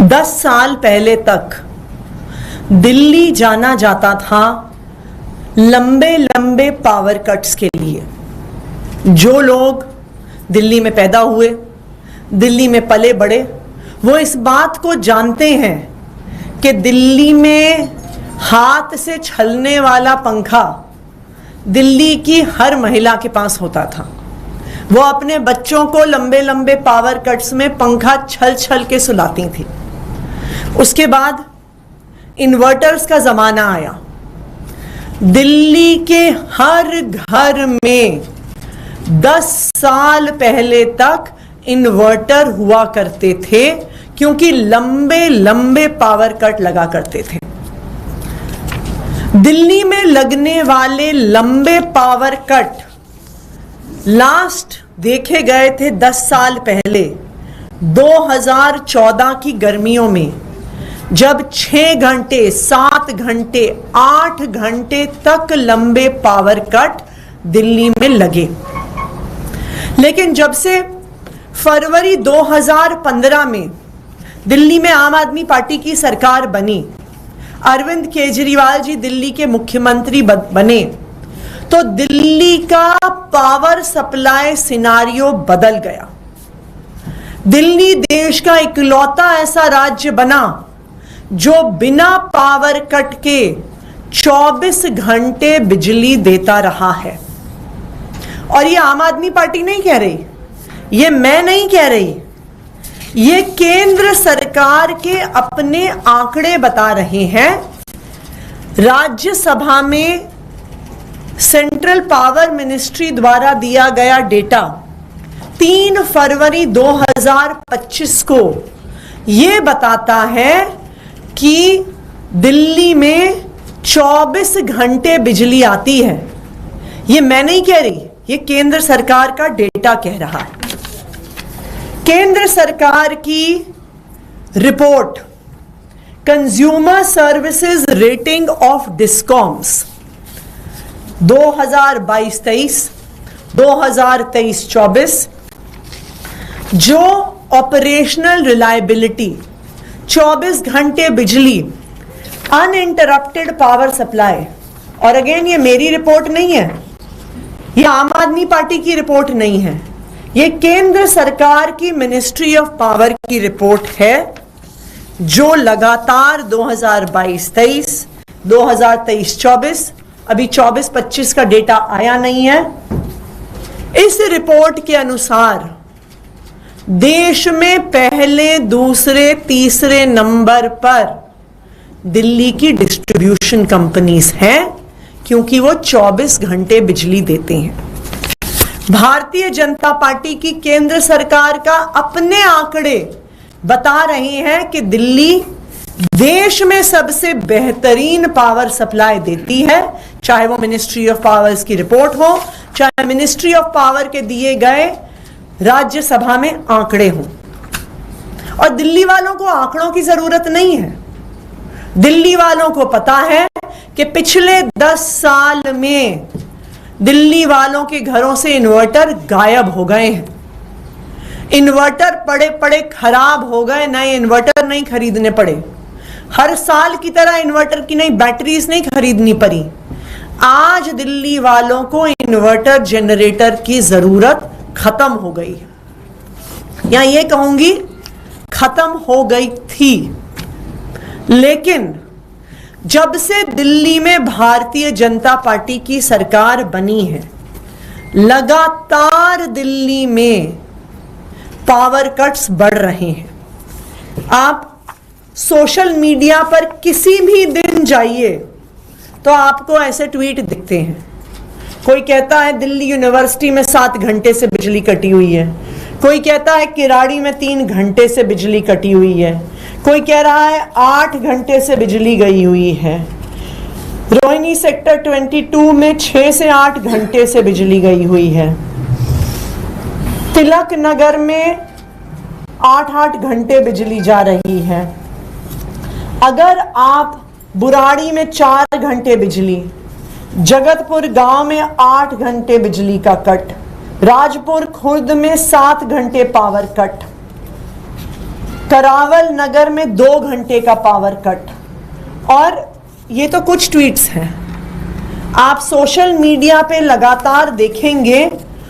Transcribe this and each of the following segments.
दस साल पहले तक दिल्ली जाना जाता था लंबे लंबे पावर कट्स के लिए। जो लोग दिल्ली में पैदा हुए, दिल्ली में पले बढ़े, वो इस बात को जानते हैं कि दिल्ली में हाथ से छलने वाला पंखा दिल्ली की हर महिला के पास होता था। वो अपने बच्चों को लंबे लंबे पावर कट्स में पंखा छल छल के सुलाती थी। उसके बाद इन्वर्टर्स का जमाना आया। दिल्ली के हर घर में 10 साल पहले तक इन्वर्टर हुआ करते थे, क्योंकि लंबे लंबे पावर कट लगा करते थे। दिल्ली में लगने वाले लंबे पावर कट लास्ट देखे गए थे 10 साल पहले 2014 की गर्मियों में, जब 6 घंटे, 7 घंटे, 8 घंटे तक लंबे पावर कट दिल्ली में लगे। लेकिन जब से फरवरी 2015 में दिल्ली में आम आदमी पार्टी की सरकार बनी, अरविंद केजरीवाल जी दिल्ली के मुख्यमंत्री बने, तो दिल्ली का पावर सप्लाई सिनारियो बदल गया। दिल्ली देश का इकलौता ऐसा राज्य बना जो बिना पावर कट के 24 घंटे बिजली देता रहा है। और ये आम आदमी पार्टी नहीं कह रही, ये मैं नहीं कह रही, ये केंद्र सरकार के अपने आंकड़े बता रहे हैं। राज्यसभा में सेंट्रल पावर मिनिस्ट्री द्वारा दिया गया डेटा 3 फरवरी 2025 को ये बताता है कि दिल्ली में 24 घंटे बिजली आती है। ये मैं नहीं कह रही, ये केंद्र सरकार का डेटा कह रहा है। केंद्र सरकार की report consumer services rating of discoms 2022-23, 2023-24, जो ऑपरेशनल रिलायबिलिटी 24 घंटे बिजली, अनइंटरप्टेड पावर सप्लाई, और अगेन ये मेरी रिपोर्ट नहीं है, ये आम आदमी पार्टी की रिपोर्ट नहीं है, ये केंद्र सरकार की मिनिस्ट्री ऑफ पावर की रिपोर्ट है, जो लगातार 2022-23, 2023-24, अभी 24-25 का डेटा आया नहीं है। इस रिपोर्ट के अनुसार देश में पहले, दूसरे, तीसरे नंबर पर दिल्ली की डिस्ट्रीब्यूशन कंपनीज हैं, क्योंकि वो 24 घंटे बिजली देते हैं। भारतीय जनता पार्टी की केंद्र सरकार का अपने आंकड़े बता रहे हैं कि दिल्ली देश में सबसे बेहतरीन पावर सप्लाई देती है, चाहे वो मिनिस्ट्री ऑफ पावर्स की रिपोर्ट हो, चाहे मिनिस्ट्री ऑफ पावर के दिए गए राज्यसभा में आंकड़े हों। और दिल्ली वालों को आंकड़ों की जरूरत नहीं है। दिल्ली वालों को पता है कि पिछले 10 साल में दिल्ली वालों के घरों से इन्वर्टर गायब हो गए हैं। इन्वर्टर पड़े पड़े खराब हो गए, नए इन्वर्टर नहीं खरीदने पड़े। हर साल की तरह इन्वर्टर की नई बैटरीज नहीं खरीदनी पड़ी। आज दिल्ली वालों को इन्वर्टर जनरेटर की जरूरत खत्म हो गई है, या ये कहूंगी खत्म हो गई थी। लेकिन जब से दिल्ली में भारतीय जनता पार्टी की सरकार बनी है, लगातार दिल्ली में पावर कट्स बढ़ रहे हैं। आप सोशल मीडिया पर किसी भी दिन जाइए तो आपको ऐसे ट्वीट दिखते हैं। कोई कहता है दिल्ली यूनिवर्सिटी में 7 घंटे से बिजली कटी हुई है, कोई कहता है किराड़ी में 3 घंटे से बिजली कटी हुई है, कोई कह रहा है 8 घंटे से बिजली गई हुई है, रोहिणी सेक्टर 22 में 6 से 8 घंटे से बिजली गई हुई है, तिलक नगर में 8-8 घंटे बिजली जा रही है। अगर आप बुराड़ी में 4 घंटे बिजली, जगतपुर गांव में 8 घंटे बिजली का कट, राजपुर खुर्द में 7 घंटे पावर कट, करावल नगर में 2 घंटे का पावर कट। और ये तो कुछ ट्वीट्स हैं, आप सोशल मीडिया पे लगातार देखेंगे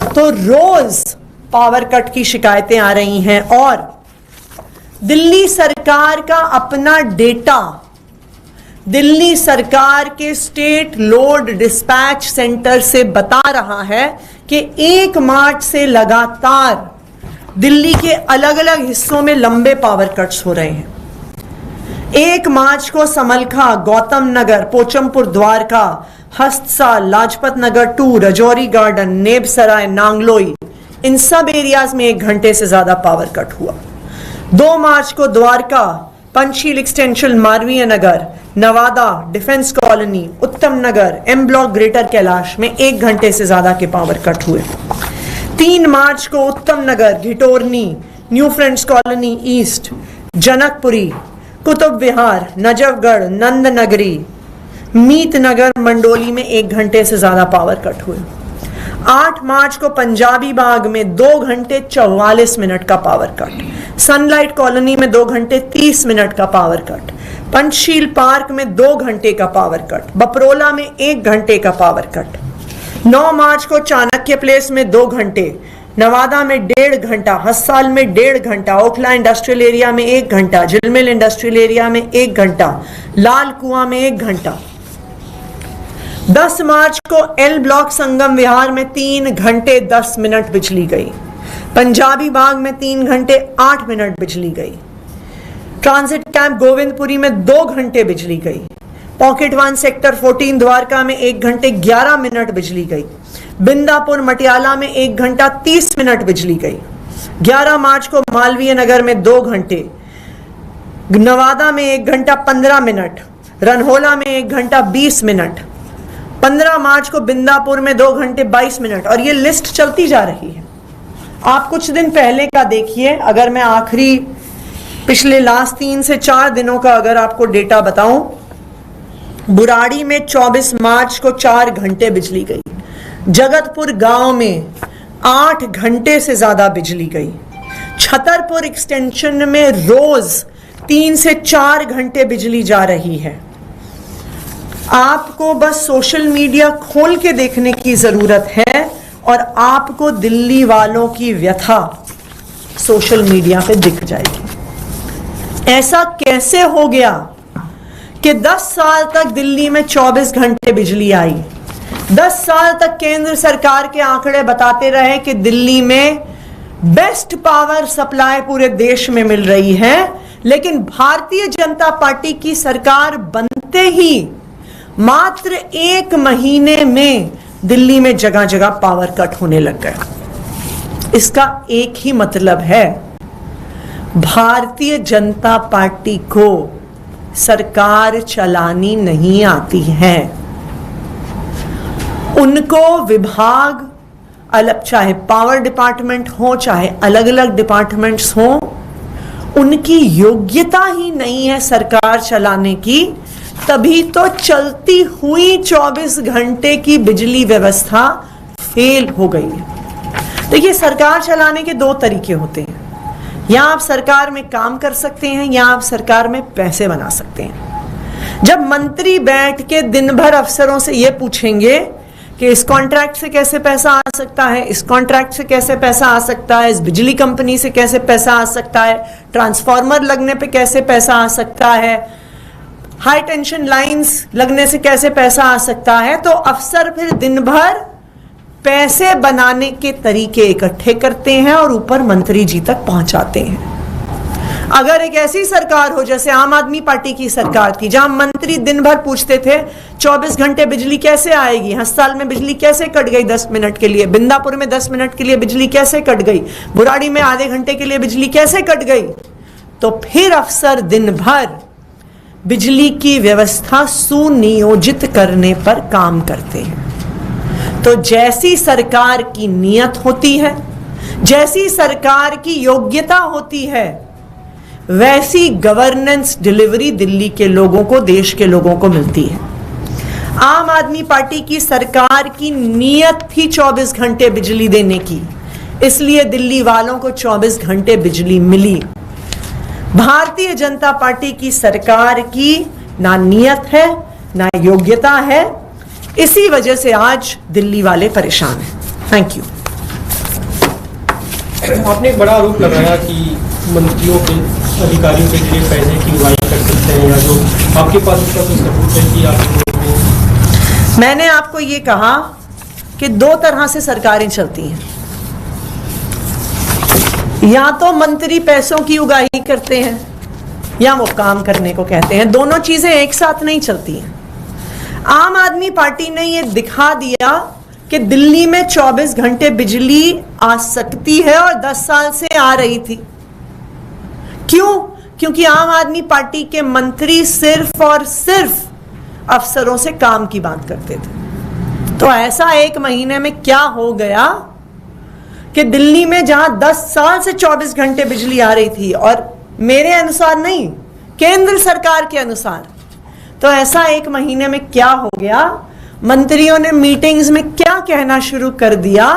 तो रोज पावर कट की शिकायतें आ रही हैं। और दिल्ली सरकार का अपना डेटा, दिल्ली सरकार के स्टेट लोड डिस्पैच सेंटर से बता रहा है कि 1 मार्च से लगातार दिल्ली के अलग अलग हिस्सों में लंबे पावर कट्स हो रहे हैं। 1 मार्च को समलखा, गौतम नगर, पोचमपुर द्वारका, हस्तसा, लाजपत नगर 2, रजौरी गार्डन, नेबसराय, नांगलोई, इन सब एरियाज में 1 घंटे से ज्यादा पावर कट हुआ। 2 मार्च को द्वारका, पंचशील एक्सटेंशन, मारवीय नगर, नवादा, डिफेंस कॉलोनी, उत्तम नगर, एम ब्लॉक, ग्रेटर कैलाश में 1 घंटे से ज्यादा के पावर कट हुए। 3 मार्च को Uttam Nagar, Ghitorni, new friends colony east, Janakpuri, Qutub Vihar, Najafgarh, Nand Nagri, Meet नगर, मंडोली में 1 घंटे से ज्यादा पावर कट हुए। 8 मार्च को पंजाबी बाग में 2 घंटे 44 मिनट का पावर कट, सनलाइट कॉलोनी में 2 घंटे 30 मिनट का पावर कट, पंचशील पार्क में 2 घंटे का पावर कट, बपरोला में 1 घंटे का पावर कट। 9 मार्च को चाणक्य प्लेस में 2 घंटे, नवादा में 1.5 घंटा, हस्साल में 1.5 घंटा, ओखला इंडस्ट्रियल एरिया में 1 घंटा, झिलमिल इंडस्ट्रियल एरिया में 1 घंटा, लाल कुआं में 1 घंटा। 10 मार्च को एल ब्लॉक संगम विहार में 3 घंटे 10 मिनट बिजली गई, पंजाबी बाग में 3 घंटे 8 मिनट बिजली गई, ट्रांजिट कैंप गोविंदपुरी में 2 घंटे बिजली गई, पॉकेट 1 सेक्टर 14 द्वारका में 1 घंटे 11 मिनट बिजली गई, बिंदापुर मटियाला में 1 घंटा 30 मिनट बिजली गई। 11 मार्च को मालवीय नगर में 2 घंटे, नवादा में 1 घंटा 15 मिनट, रनहोला में 1 घंटा 20 मिनट। 15 मार्च को बिंदापुर में 2 घंटे 22 मिनट। और ये लिस्ट चलती जा रही है। आप कुछ दिन पहले का देखिए, अगर मैं आखिरी पिछले लास्ट 3 से 4 दिनों का अगर आपको डेटा बताऊं, बुराड़ी में 24 मार्च को 4 घंटे बिजली गई, जगतपुर गांव में 8 घंटे से ज्यादा बिजली गई, छतरपुर एक्सटेंशन में रोज 3 से 4 घंटे बिजली जा रही है। आपको बस सोशल मीडिया खोल के देखने की जरूरत है और आपको दिल्ली वालों की व्यथा सोशल मीडिया पे दिख जाएगी। ऐसा कैसे हो गया कि 10 साल तक दिल्ली में 24 घंटे बिजली आई, 10 साल तक केंद्र सरकार के आंकड़े बताते रहे कि दिल्ली में बेस्ट पावर सप्लाई पूरे देश में मिल रही है, लेकिन भारतीय जनता पार्टी की सरकार बनते ही मात्र 1 महीने में दिल्ली में जगह जगह पावर कट होने लग गया। इसका एक ही मतलब है, भारतीय जनता पार्टी को सरकार चलानी नहीं आती है। उनको विभाग अलग, चाहे पावर डिपार्टमेंट हो चाहे अलग अलग डिपार्टमेंट्स हो, उनकी योग्यता ही नहीं है सरकार चलाने की। तभी तो चलती हुई 24 घंटे की बिजली व्यवस्था फेल हो गई है। देखिए, सरकार चलाने के 2 तरीके होते हैं, या आप सरकार में काम कर सकते हैं या आप सरकार में पैसे बना सकते हैं। जब मंत्री बैठ के दिन भर अफसरों से ये पूछेंगे कि इस कॉन्ट्रैक्ट से कैसे पैसा आ सकता है, इस कॉन्ट्रैक्ट से कैसे पैसा आ सकता है, इस बिजली कंपनी से कैसे पैसा आ सकता है, ट्रांसफार्मर लगने पे कैसे पैसा आ सकता है, हाई टेंशन लाइंस लगने से कैसे पैसा आ सकता है, तो अफसर फिर दिन भर पैसे बनाने के तरीके इकट्ठे करते हैं और ऊपर मंत्री जी तक पहुंचाते हैं। अगर एक ऐसी सरकार हो जैसे आम आदमी पार्टी की सरकार थी, जहां मंत्री दिन भर पूछते थे 24 घंटे बिजली कैसे आएगी, हस्ताल में बिजली कैसे कट गई 10 मिनट के लिए, बिंदापुर में 10 मिनट के लिए बिजली कैसे कट गई, बुराड़ी में आधे घंटे के लिए बिजली कैसे कट गई, तो फिर अफसर दिन भर बिजली की व्यवस्था सुनियोजित करने पर काम करते हैं। तो जैसी सरकार की नीयत होती है, जैसी सरकार की योग्यता होती है, वैसी गवर्नेंस डिलीवरी दिल्ली के लोगों को, देश के लोगों को मिलती है। आम आदमी पार्टी की सरकार की नीयत थी 24 घंटे बिजली देने की, इसलिए दिल्ली वालों को 24 घंटे बिजली मिली। भारतीय जनता पार्टी की सरकार की ना नीयत है ना योग्यता है, इसी वजह से आज दिल्ली वाले परेशान हैं। Thank you. आपने एक बड़ा आरोप लगाया कि मंत्रियों के अधिकारियों के लिए पैसे की उगाही कर सकते हैं, या जो आपके पास उसका कोई सबूत है कि आप? मैंने आपको ये कहा कि दो तरह से सरकारें चलती हैं, या तो मंत्री पैसों की उगाही करते हैं या वो काम करने को कहते हैं। दोनों चीजें एक साथ नहीं चलती हैं। आम आदमी पार्टी ने ये दिखा दिया कि दिल्ली में 24 घंटे बिजली आ सकती है और 10 साल से आ रही थी। क्यों? क्योंकि आम आदमी पार्टी के मंत्री सिर्फ और सिर्फ अफसरों से काम की बात करते थे। तो ऐसा एक महीने में क्या हो गया कि दिल्ली में जहां 10 साल से 24 घंटे बिजली आ रही थी, और मेरे अनुसार नहीं, केंद्र सरकार के अनुसार, तो ऐसा एक महीने में क्या हो गया, मंत्रियों ने मीटिंग्स में क्या कहना शुरू कर दिया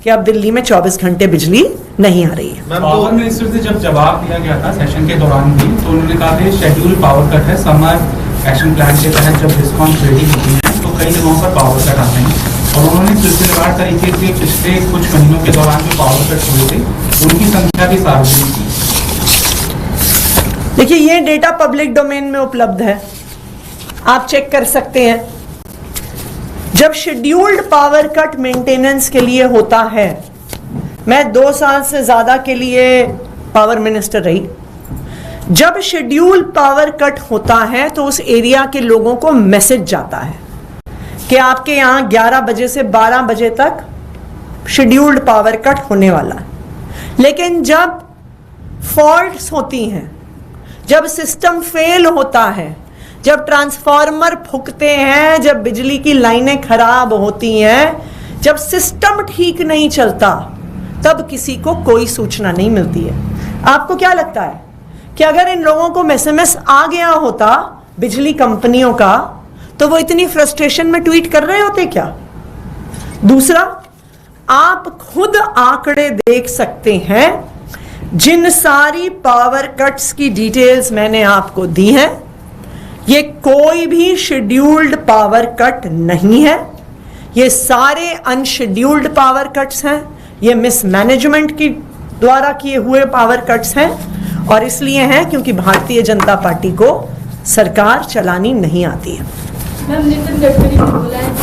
कि अब दिल्ली में 24 घंटे बिजली नहीं आ रही है। पावर मिनिस्टर से जब जवाब दिया गया था सेशन के दौरान भी, तो उन्होंने कहा कि शेड्यूल पावर कट है। समर एक्शन प्लान के तहत जब डिस्कॉम रेडी होती हैं तो कई जगहों पर पावर कट आते हैं, और उन्होंने सिलसिलेवार तरीके से पिछले कुछ महीनों के दौरान जो पावर कट हुए थे उनकी संख्या भी सार्वजनिक की। देखिए, ये डेटा पब्लिक डोमेन में उपलब्ध है, आप चेक कर सकते हैं। जब शेड्यूल्ड पावर कट मेंटेनेंस के लिए होता है, मैं 2 साल से ज्यादा के लिए पावर मिनिस्टर रही, जब शेड्यूल पावर कट होता है तो उस एरिया के लोगों को मैसेज जाता है कि आपके यहां 11 बजे से 12 बजे तक शेड्यूल्ड पावर कट होने वाला है। लेकिन जब फॉल्ट्स होती हैं, जब सिस्टम फेल होता है, जब ट्रांसफार्मर फूकते हैं, जब बिजली की लाइनें खराब होती हैं, जब सिस्टम ठीक नहीं चलता, तब किसी को कोई सूचना नहीं मिलती है। आपको क्या लगता है कि अगर इन लोगों को एसएमएस आ गया होता बिजली कंपनियों का, तो वो इतनी फ्रस्ट्रेशन में ट्वीट कर रहे होते क्या? दूसरा, आप खुद आंकड़े देख सकते हैं, जिन सारी पावर कट्स की डिटेल्स मैंने आपको दी हैं, ये कोई भी शेड्यूल्ड पावर कट नहीं है, ये सारे अनशेड्यूल्ड पावर कट्स हैं, ये मिसमैनेजमेंट की द्वारा किए हुए पावर कट्स हैं, और इसलिए हैं क्योंकि भारतीय जनता पार्टी को सरकार चलानी नहीं आती है। मैम, नितिन गडकरी ने बोला है